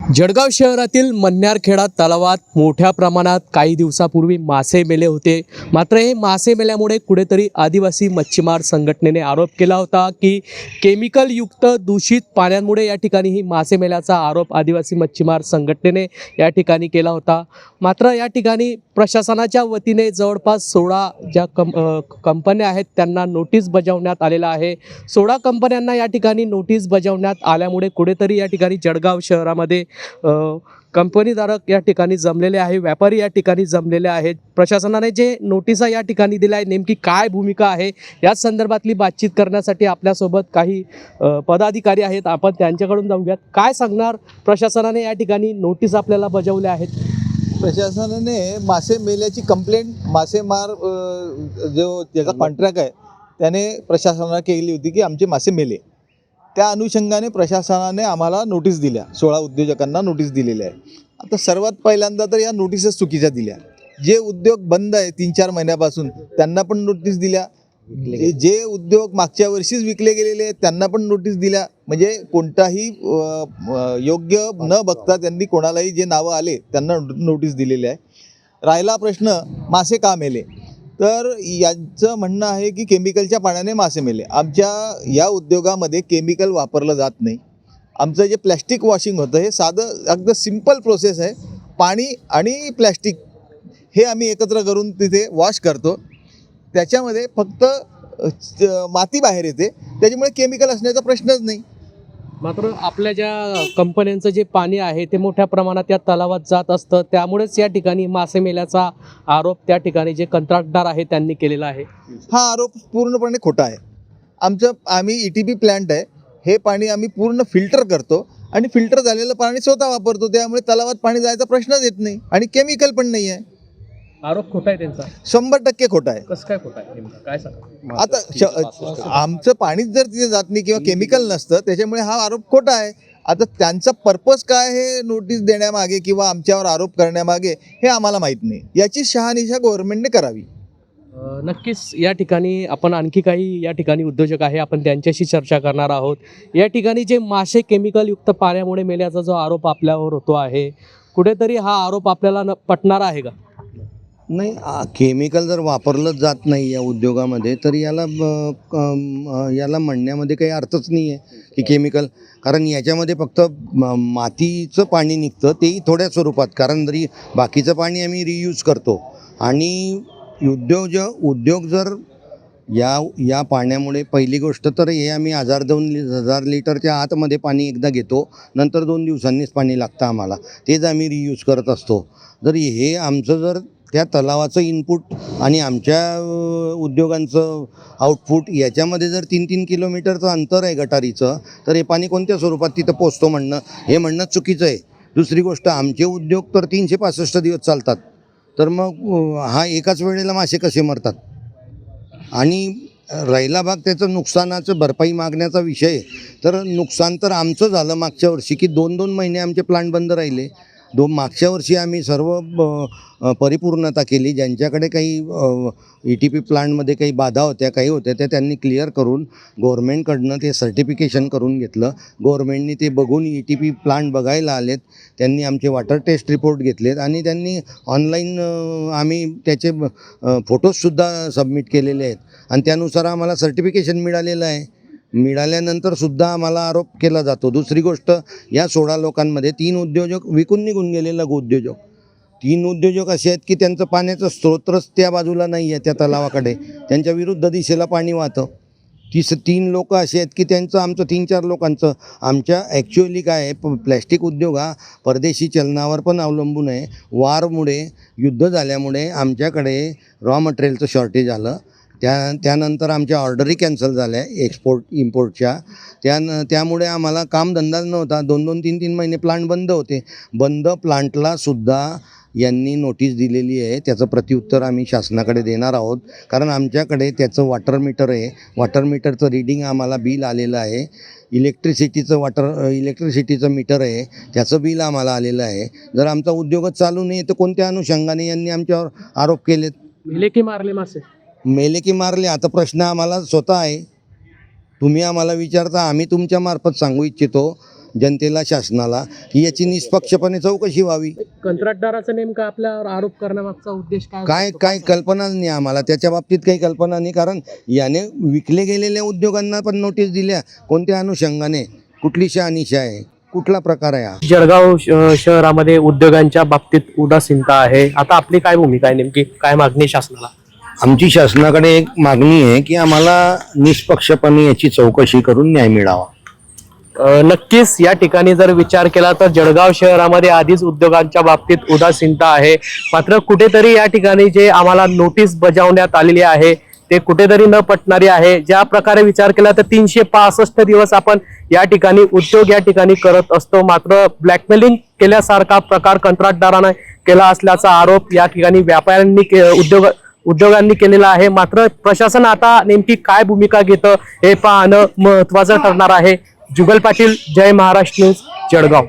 जळगाव शहरातील मन्यारखेडा तलावात मोठ्या प्रमाणात काही दिवसापूर्वी मासे मेले होते. मात्र हे मासे मेल्यामुळे कुठेतरी आदिवासी मच्छीमार संघटनेने आरोप केला होता की केमिकलयुक्त दूषित पाण्यामुळे या ठिकाणी ही मासे मेल्याचा आरोप आदिवासी मच्छीमार संघटनेने या ठिकाणी केला होता. मात्र या ठिकाणी प्रशासनाच्या वतीने जवळपास 16 ज्या कंपन्या आहेत त्यांना नोटीस बजावण्यात आलेला आहे. 16 कंपन्यांना या ठिकाणी नोटीस बजावण्यात आल्यामुळे कुठेतरी या ठिकाणी जळगाव शहरामध्ये कंपनीधारक या ठिकाणी जमलेले आहे, व्यापारी या ठिकाणी जमलेले आहेत. प्रशासनाने जे नोटिसा या ठिकाणी दिल्या आहे नेमकी काय भूमिका आहे याच संदर्भातली बातचीत करण्यासाठी आपल्यासोबत काही पदाधिकारी आहेत. आपण त्यांच्याकडून जाऊयात. काय सांगणार प्रशासनाने या ठिकाणी नोटीस आपल्याला बजावल्या आहेत? प्रशासनाने मासे मेल्याची कंप्लेंट मासेमार जो त्याचा कॉन्ट्रॅक्ट आहे त्याने प्रशासनाला केली होती की आमचे मासे मेले. त्या अनुषंगाने प्रशासनाने आम्हाला नोटीस दिल्या, 16 उद्योजकांना नोटीस दिलेली आहे. आता सर्वात पहिल्यांदा तर या नोटीसेस चुकीच्या दिल्या. जे उद्योग बंद आहे 3-4 महिन्यापासून त्यांना पण नोटीस दिल्या. जे उद्योग मागच्या वर्षीच विकले गेलेले आहेत त्यांना पण नोटीस दिल्या. म्हणजे कोणताही योग्य न बघता त्यांनी कोणालाही जे नावं आले त्यांना नोटीस दिलेली आहे. राहिला प्रश्न मासे का मेले, तर यांचं म्हणणं आहे की केमिकलच्या पाण्याने मासे मेले. आमच्या या उद्योगामध्ये केमिकल वापरलं जात नाही. आमचं जे प्लॅस्टिक वॉशिंग होतं हे साधं अगदी सिम्पल प्रोसेस आहे. पाणी आणि प्लॅस्टिक हे आम्ही एकत्र करून तिथे वॉश करतो. त्याच्यामध्ये फक्त माती बाहेर येते, त्याच्यामुळे केमिकल असण्याचा प्रश्नच नाही. मात्र आपल्या ज्या कंपन्यांचं जे पाणी आहे ते मोठ्या प्रमाणात त्या तलावात जात असतं, त्यामुळेच या ठिकाणी मासे मेल्याचा आरोप त्या ठिकाणी जे कंत्राटदार आहे त्यांनी केलेला आहे. हा आरोप पूर्णपणे खोटा आहे. आम्ही ETP प्लॅन्ट आहे. हे पाणी आम्ही पूर्ण फिल्टर करतो आणि फिल्टर झालेलं पाणी स्वतः वापरतो. त्यामुळे तलावात पाणी जायचा प्रश्नच येत नाही आणि केमिकल पण नाही आहे. आरोप खोटा आहे त्यांचा? 100% खोटा आहे. कसं काय खोटा आहे नेमकं काय सांगा? आता आमचं पाणीच जर तिथे जात नाही किंवा केमिकल नसतं त्याच्यामुळे हा आरोप खोटा आहे. आता त्यांचा पर्पज काय हे नोटीस देण्यामागे किंवा आमच्यावर आरोप करण्यामागे हे आम्हाला माहीत नाही. याची शहानिशा गव्हर्नमेंटने करावी. नक्कीच या ठिकाणी आपण आणखी काही या ठिकाणी उद्योजक आहे, आपण त्यांच्याशी चर्चा करणार आहोत. या ठिकाणी जे मासे केमिकलयुक्त पाण्यामुळे मेल्याचा जो आरोप आपल्यावर होतो आहे, कुठेतरी हा आरोप आपल्याला पटणार आहे का? नाही, केमिकल जर वापरलंच जात नाही या उद्योगामध्ये तर याला म्हणण्यामध्ये काही अर्थच नाही आहे की केमिकल. कारण याच्यामध्ये फक्त मातीचं पाणी निघतं, तेही थोड्या स्वरूपात. कारण जरी बाकीचं पाणी आम्ही रियूज करतो आणि उद्योग जर या पाण्यामुळे, पहिली गोष्ट तर हे आम्ही 1000-2000 लिटरच्या आतमध्ये पाणी एकदा घेतो, नंतर 2 दिवसांनीच पाणी लागतं आम्हाला. तेच आम्ही रियूज करत असतो. जर हे आमचं जर त्या तलावाचं इनपुट आणि आमच्या उद्योगांचं आउटपुट याच्यामध्ये जर 3-3 किलोमीटरचं अंतर आहे गटारीचं, तर हे पाणी कोणत्या स्वरूपात तिथं पोचतो हे म्हणणं चुकीचं आहे. दुसरी गोष्ट, आमचे उद्योग तर 365 दिवस चालतात, तर मग हा एकाच वेळेला मासे कसे मरतात? आणि राहिला भाग त्याचं नुकसानाचं भरपाई मागण्याचा विषय, तर नुकसान तर आमचं झालं मागच्या वर्षी की 2-2 महिने आमचे प्लांट बंद राहिले. मागच्या वर्षी आम्ही सर्व परिपूर्णता केली. ज्यांच्याकडे काही ETP प्लांटमध्ये काही बाधा होत्या, काही होत्या, त्या त्यांनी क्लिअर करून गव्हर्मेंटकडनं ते सर्टिफिकेशन करून घेतलं. गव्हर्मेंटनी ते बघून ETP प्लांट बघायला आलेत. त्यांनी आमचे वॉटर टेस्ट रिपोर्ट घेतलेत आणि त्यांनी ऑनलाईन आम्ही त्याचे फोटोजसुद्धा सबमिट केलेले आहेत आणि त्यानुसार आम्हाला सर्टिफिकेशन मिळालेलं आहे. मिळाल्यानंतरसुद्धा आम्हाला आरोप केला जातो. दुसरी गोष्ट, या 16 लोकांमध्ये 3 उद्योजक विकून निघून गेले. लघु उद्योजक 3 उद्योजक असे आहेत की त्यांचं पाण्याचं स्रोतच त्या बाजूला नाही आहे, त्या तलावाकडे. त्यांच्या विरुद्ध दिशेला पाणी वाहतं. 3 लोक असे आहेत की आमचं 3-4 लोकांचं ॲक्च्युअली काय आहे, प्लॅस्टिक उद्योग हा परदेशी चलनावर पण अवलंबून आहे. वारमुळे, युद्ध झाल्यामुळे आमच्याकडे रॉ मटेरियलचं शॉर्टेज आलं. त्यानंतर आमच्या ऑर्डरही कॅन्सल झाल्या एक्सपोर्ट इम्पोर्टच्या. त्यामुळे आम्हाला कामधंदाच नव्हता. 2-2, 3-3 महिने प्लांट बंद होते. बंद प्लांटला सुद्धा यांनी नोटीस दिलेली आहे. त्याचं प्रत्युत्तर आम्ही शासनाकडे देणार आहोत. कारण आमच्याकडे त्याचं वॉटर मीटर आहे. वॉटर मीटरचं रीडिंग आम्हाला बिल आलेलं आहे. इलेक्ट्रिसिटीचं मीटर आहे, त्याचं बिल आम्हाला आलेलं आहे. जर आमचा उद्योगच चालू नाही तर कोणत्या अनुषंगाने यांनी आमच्यावर आरोप केलेत? मेले की मारले मासे? मेले की मारले आता प्रश्न आम्हाला स्वतः आहे. तुम्ही आम्हाला विचारता, आम्ही तुमच्या मार्फत सांगू इच्छितो जनतेला, शासनाला की याची निष्पक्षपणे चौकशी व्हावी. कंत्राटदाराचा नेमका आपल्यावर आरोप करण्यामागचा उद्देश काय काय कल्पनाच नाही आम्हाला त्याच्या बाबतीत, काही कल्पना नाही. कारण याने विकले गेलेल्या उद्योगांना पण नोटीस दिल्या, कोणत्या अनुषंगाने, कुठली शहानिशा आहे, कुठला प्रकार आहे हा? जळगाव शहरामध्ये उद्योगांच्या बाबतीत उदासीनता आहे. आता आपली काय भूमिका आहे, नेमकी काय मागणी शासनाला? आमची शासनाकडे एक मागणी आहे की आम्हाला निष्पक्षपणे याची चौकशी करून न्याय मिळावा. नक्कीच या ठिकाणी जर विचार केला तर जळगाव शहरामध्ये आधीच उद्योगांच्या बाबतीत उदासीनता आहे. मात्र कुठेतरी या ठिकाणी जे आम्हाला नोटीस बजावण्यात आलेली आहे ते कुठेतरी न पटणारी आहे. ज्या प्रकारे विचार केला तर 365 दिवस आपण या ठिकाणी उद्योग या ठिकाणी करत असतो, मात्र ब्लॅकमेलिंग केल्यासारखा प्रकार कंत्राटदाराने केला असल्याचा आरोप या ठिकाणी व्यापाऱ्यांनी उद्योगांनी केलेला आहे. मात्र प्रशासन आता नेमकी काय भूमिका घेतं हे पाहणं महत्वाचं ठरणार आहे. जुगल पाटील, जय महाराष्ट्र न्यूज, जळगाव.